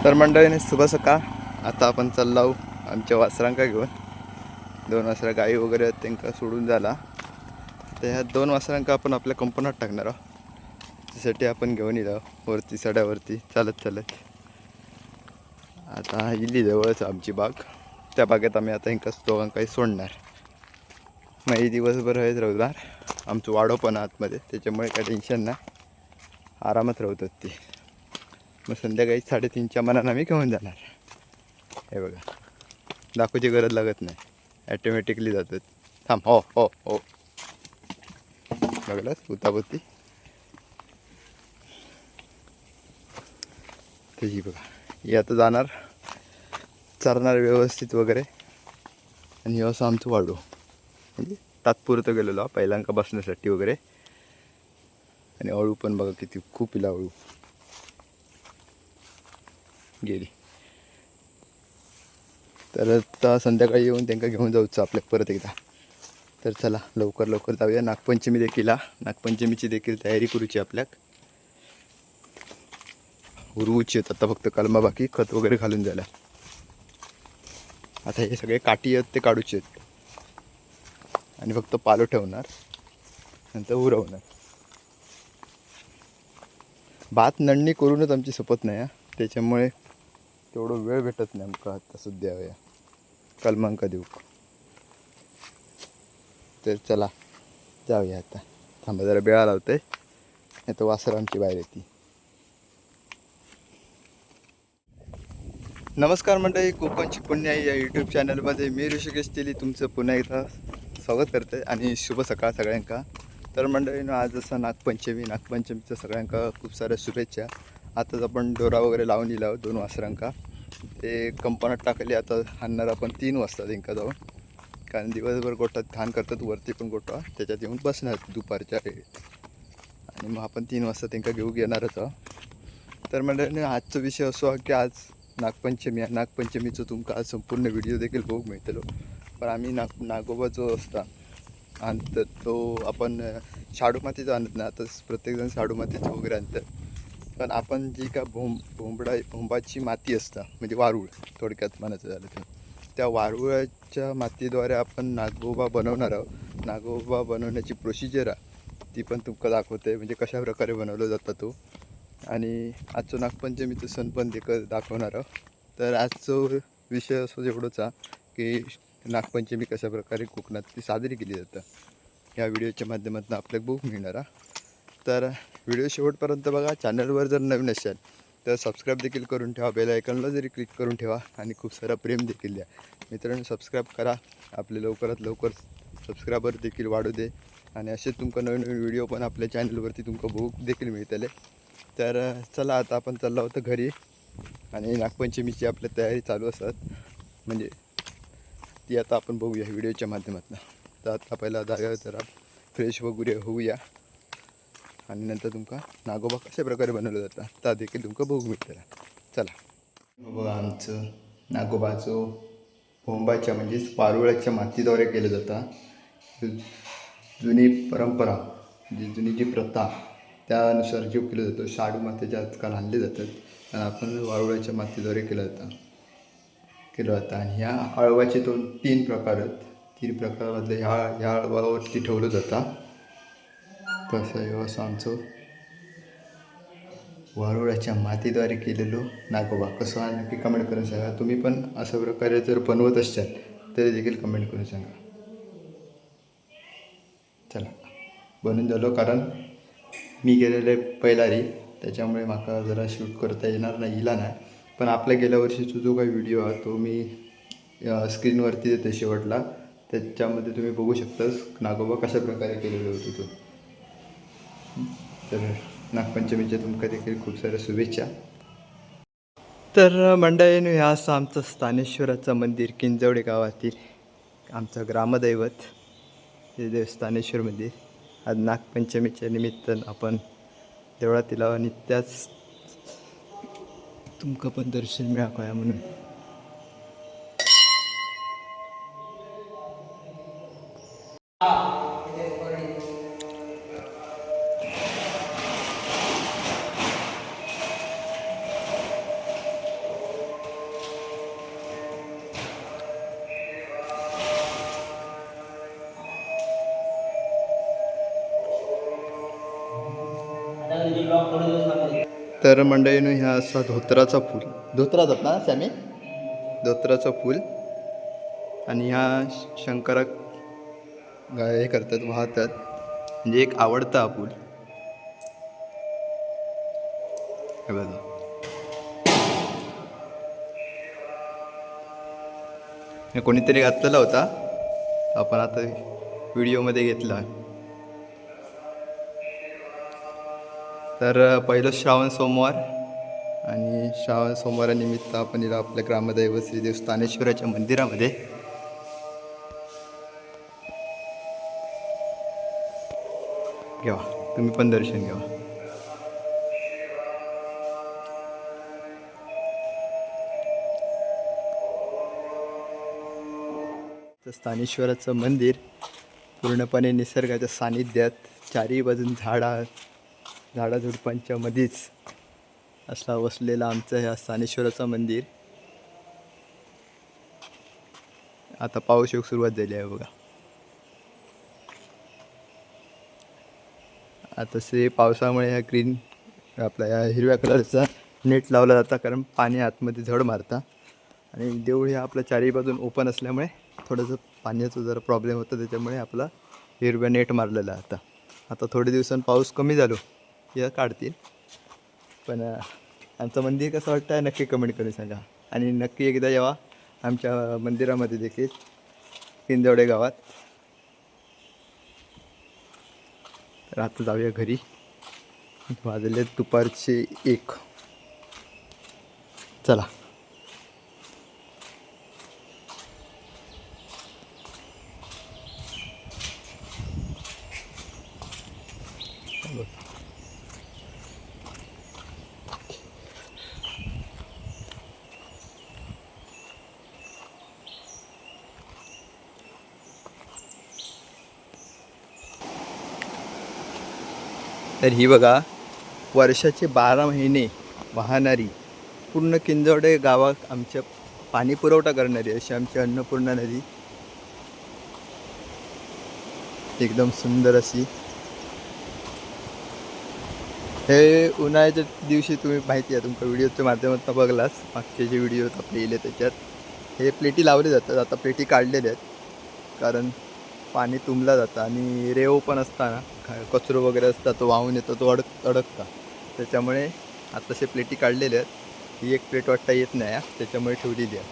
तर मंडळीने शुभ सकाळ. आता आपण चाललो आमच्या वासरांका घेऊन. 2 वासरा गाई वगैरे त्यांना सोडून झाला. तर ह्या 2 वासरांका आपण आपल्या कंपनीत टाकणार आहोत. त्यासाठी आपण घेऊन येलो वरती सड्यावरती चालत चालत. आता इली जवळच आमची बाग. त्या बागेत आम्ही आता ह्यांका दोघांकाही सोडणार. मग ही दिवसभर हळद राहणार. आमचं वाडो पण आतमध्ये, त्याच्यामुळे काय टेन्शन नाही, आरामात राहतात ती. मग संध्याकाळी 3:30च्या मनानं आम्ही घेऊन जाणार. हे बघा, दाखवची गरज लागत नाही, ॲटोमॅटिकली जातात. थांब, हो हो हो, बघलाच उतापत्ती त्याची बघा. ही आता जाणार, चरणार व्यवस्थित वगैरे. आणि हे असं आमचं वाडू, म्हणजे तात्पुरतं गेलेलो पहिल्यांका बसण्यासाठी वगैरे. आणि अळू पण बघा किती, खूप इला अळू गेली. तर आता संध्याकाळी येऊन त्यांना घेऊन जाऊचं आपल्या परत एकदा. तर चला लवकर लवकर जाऊया. नागपंचमी देखील, नागपंचमीची देखील तयारी करूची आपल्याक. उरवूची आहेत आता फक्त कलमा बाकी, खत वगैरे घालून झाला. आता हे सगळे काठी आहेत ते काढूचे आहेत आणि फक्त पालो ठेवणार, नंतर उरवणार. भात नंडणी करूनच आमची सपत नाही, त्याच्यामुळे तेवढं वेळ भेटत नाही आमका आता सध्या या कलमांका देऊ. तर चला जाऊया आता. थांबा जरा बेळा लावते, नाही तर वासर आमची बाहेर येते. नमस्कार मंडळी, कोकणची पुण्या या यूट्यूब चॅनलमध्ये मी ऋषिकेश तेली तुमचं पुन्हा एकदा स्वागत करते आणि शुभ सकाळ सगळ्यांका. तर मंडळीनं आज असं नागपंचमीचं सगळ्यांका खूप साऱ्या शुभेच्छा. आताच आपण डोरा वगैरे लावून दिला 2 वासरांका. ते कंपनीत टाकले. आता आणणार आपण 3 वाजता त्यांना जाऊन, कारण दिवसभर गोठ्यात घाण करतात, वरती पण गोठा त्याच्यात येऊन बसणार दुपारच्या वेळेत. आणि मग आपण 3 वाजता त्यांना घेऊ येणारच आहोत. तर मंडळीने आजचा विषय असो आहे की आज नागपंचमी आहे. नागपंचमीचं तुमका आज संपूर्ण व्हिडिओ देखील बघू मिळतलो. पण आम्ही नागोबा जो असता आणि तो आपण शाडू मातीचा आणत नाही. आता प्रत्येकजण शाडू मातीचं वगैरे आणतात, पण आपण जी का भोंबाची माती असता, म्हणजे वारूळ थोडक्यात म्हणायचं झालं तर, त्या वारुळाच्या मातीद्वारे आपण नागोबा बनवणार आहोत. नागोबा बनवण्याची प्रोसिजर आहे ती पण तुमका दाखवते, म्हणजे कशा प्रकारे बनवलं जातं तो. आणि आजचं नागपंचमीचं सण पण दाखवणार आहोत. तर आजचं विषय असं एवढंच आहे की नागपंचमी कशा प्रकारे कोकणात ती साजरी केली जातं, ह्या व्हिडिओच्या माध्यमातून आपल्याला बघू मिळणार आहे. तर व्हिडिओ शेवटपर्यंत बघा. चॅनलवर जर नवीन असेल तर सबस्क्राईब देखील करून ठेवा, बेल आयकॉनला जरी क्लिक करून ठेवा आणि खूप सारा प्रेम देखील द्या. मित्रांनो सबस्क्राईब करा, आपले लवकरात लवकर सबस्क्रायबर देखील वाढू दे. आणि असे तुमका नवीन नवीन व्हिडिओ पण आपल्या चॅनलवरती तुमका बघू देखील मिळतले. तर चला आता आपण चाललो होतो घरी, आणि नागपंचमीची आपली तयारी चालू असतात, म्हणजे ती आता आपण बघूया व्हिडिओच्या माध्यमातून. तर आता पहिला जाऊया, जरा फ्रेश वगैरे होऊया, आणि नंतर तुमका नागोबा कशा प्रकारे बनवलं जातं त्या देखील तुमका बघू मिळतं. चला बघा, आमचं नागोबाचं भोंबाच्या म्हणजेच वारुळाच्या मातीद्वारे केलं जातं. जुनी परंपरा, म्हणजे जुनी जी प्रथा, त्यानुसार जो केलं जातं. शाडू मातीच्या आजकाल आणले जातात, आणि आपण वारुळाच्या मातीद्वारे केलं जातं. आणि ह्या हळवाचे 3 प्रकार आहेत. 3 प्रकारामधले ह्या हळवावरती ठेवलं जातं. तसं हे असं आमचं वारुळाच्या मातीद्वारे केलेलं नागोबा कसं आहे नक्की कमेंट करून सांगा. तुम्ही पण अशा प्रकारे जर बनवत असाल तरी देखील कमेंट करून सांगा. चला बनून झालो, कारण मी गेलेले पहिला रे, त्याच्यामुळे माका जरा शूट करता येणार नाही, इला नाही. पण आपल्या गेल्या वर्षीचा जो काही व्हिडिओ आहे तो मी स्क्रीनवरती देते शेवटला. त्याच्यामध्ये तुम्ही बघू शकता नागोबा कशा प्रकारे केलेलं होतं तो. तर नागपंचमीच्या तुमका देखील खूप साऱ्या शुभेच्छा. तर मंडळीनं ह्या असं आमचं स्थानेश्वराचं मंदिर, किंजवडे गावातील आमचं ग्रामदैवत हे स्थानेश्वर मंदिर. आज नागपंचमीच्या निमित्तानं आपण देवळात तिला, आणि त्याच तुमका पण दर्शन मिळावं म्हणून. तर मंडळीनं ह्या असा धोत्राचा फूल, धोत्राचाच ना सॅमी, धोत्राचा फूल आणि ह्या शंकराक हे करतात, वाहतात. म्हणजे एक आवडता हा फूल हे बघा. हे कोणीतरी घातलेला होता, आपण आता व्हिडिओमध्ये घेतला. तर पहिलं श्रावण सोमवार आणि श्रावण सोमवारानिमित्त आपण इला आपल्या ग्रामदैवत श्रीदेव स्थानेश्वराच्या मंदिरामध्ये घ्यावा. तुम्ही पण दर्शन घ्यावा. तर स्थानेश्वराचं मंदिर पूर्णपणे निसर्गाच्या सानिध्यात, चारी बाजून झाडाझुडपांच्या मध्येच असला वसलेला आमचं ह्या स्थानेश्वराचं मंदिर. आता पाऊस येऊक सुरुवात झाली आहे बघा. आता से पावसामुळे ह्या ग्रीन आपल्या ह्या हिरव्या कलरचा नेट लावला जाता, कारण पाणी आतमध्ये झड मारता. आणि देऊळ हे आपल्या चारी बाजून ओपन असल्यामुळे थोडंसं पाण्याचं जरा प्रॉब्लेम होतं, त्याच्यामुळे आपला हिरव्या नेट मारलेला आहे. आता थोडे दिवसांनी पाऊस कमी झालो या काढतील. पण आमचं मंदिर कसं वाटतं आहे नक्की कमेंट करून सांगा. आणि नक्की एकदा यावा आमच्या मंदिरामध्ये देखील, किंजवडे गावात. तर आता जाऊया घरी, वाजले दुपारचे 1. चला. तर ही बघा, वर्षाचे 12 महिने वाहणारी, पूर्ण किंजवडे गावात आमच्या पाणी पुरवठा करणारी अशी आमची अन्नपूर्णा नदी. एकदम सुंदर अशी. हे उन्हाळ्याच्या दिवशी तुम्ही माहिती आहे, तुमच्या व्हिडिओच्या माध्यमातून बघलास, मागचे जे व्हिडिओ आपले येले त्याच्यात हे प्लेटी लावले जातात. आता प्लेटी काढलेल्या आहेत, कारण पाणी तुंबलं जातं आणि रेव पण असताना कचरो वगैरे असतात, तो वाहून येतो, तो अडकता. त्याच्यामुळे आताशे प्लेटी काढलेल्या आहेत. ही एक प्लेट वाटता येत नाही, त्याच्यामुळे ठेवलेली आहे.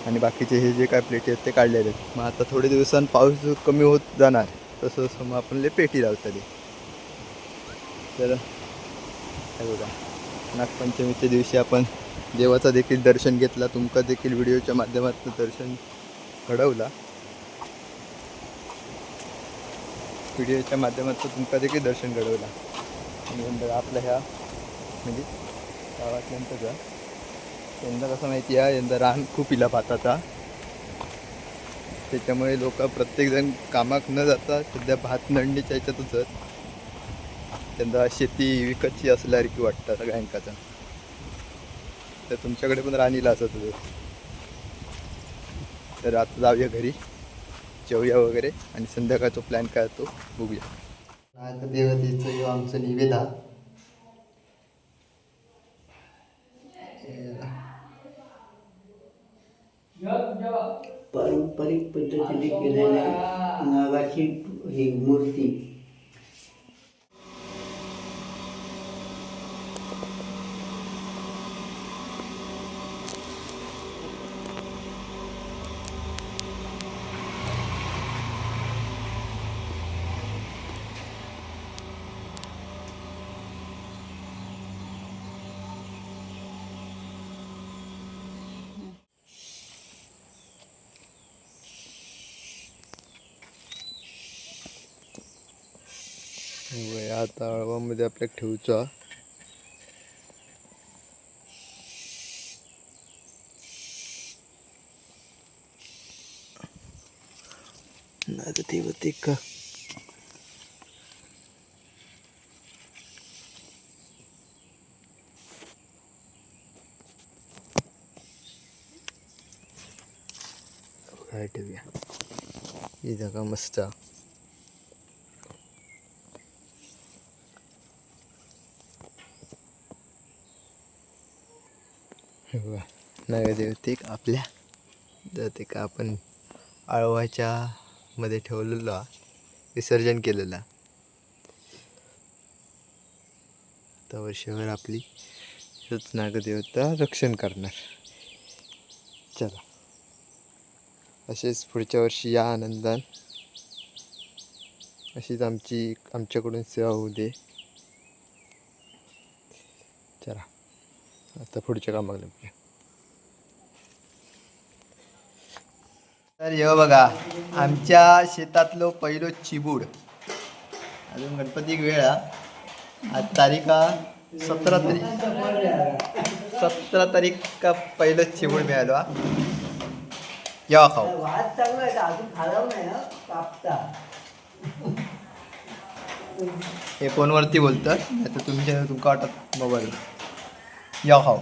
आणि बाकीचे हे जे काय प्लेटी आहेत ते काढलेले आहेत. मग आता थोडे दिवसांनी पाऊस कमी होत जाणार, तसं मग आपण पेटी लावतली. तर काय बघा, नागपंचमीच्या दिवशी आपण देवाचं देखील दर्शन घेतला, तुमका देखील व्हिडिओच्या माध्यमातून दर्शन घडवला. व्हिडिओच्या माध्यमातून तुमका देखील दर्शन घडवला. आणि नंतर आपल्या ह्या म्हणजे गावातल्यानंतर यंदा कसं माहिती आहे, यंदा रान खूप इला भाताचा, त्याच्यामुळे लोक प्रत्येकजण कामाक न जाता सध्या भात नडणीच्या ह्याच्यातच आहेत. यंदा शेती विकतची असल्यासारखी वाटतं सगळ्यांकाच. तर तुमच्याकडे पण राणीला असत होतं. तर आता जाऊया घरी, जेवूया वगैरे, आणि संध्याकाळचा प्लॅन काय तो बघूया. आता देवतेचं आमचं निवेदा पारंपरिक पद्धतीने केलेल्या नागाची ही मूर्ती. आता अळवामध्ये आपल्याला ठेवचा. नाही तर ते होते का काय ठेवूया. ही जागा मस्त. नगदेवतिक आपल्या ते का आपण आळवाच्या मध्ये ठेवलेलो हा, विसर्जन केलेला. आता वर्षभर आपली हीच नागदेवता रक्षण करणार. चला असेच पुढच्या वर्षी या आनंदान अशीच आमच्याकडून सेवा होऊ दे. चला आता पुढच्या कामाला लागूया. तर हे बघा आमच्या शेतातलो पहिलो चिबूड. अजून गणपतीक वेळ हा. आज तारीख 17 तारीख का पहिलं चिबूड मिळालो हा. या खाऊ. वाद चांगला आहे अजून खालाव नाही हा कापता. हे फोनवरती बोलतात आता तुमच्या तुमका वाटत मोबाईल. या खाऊ.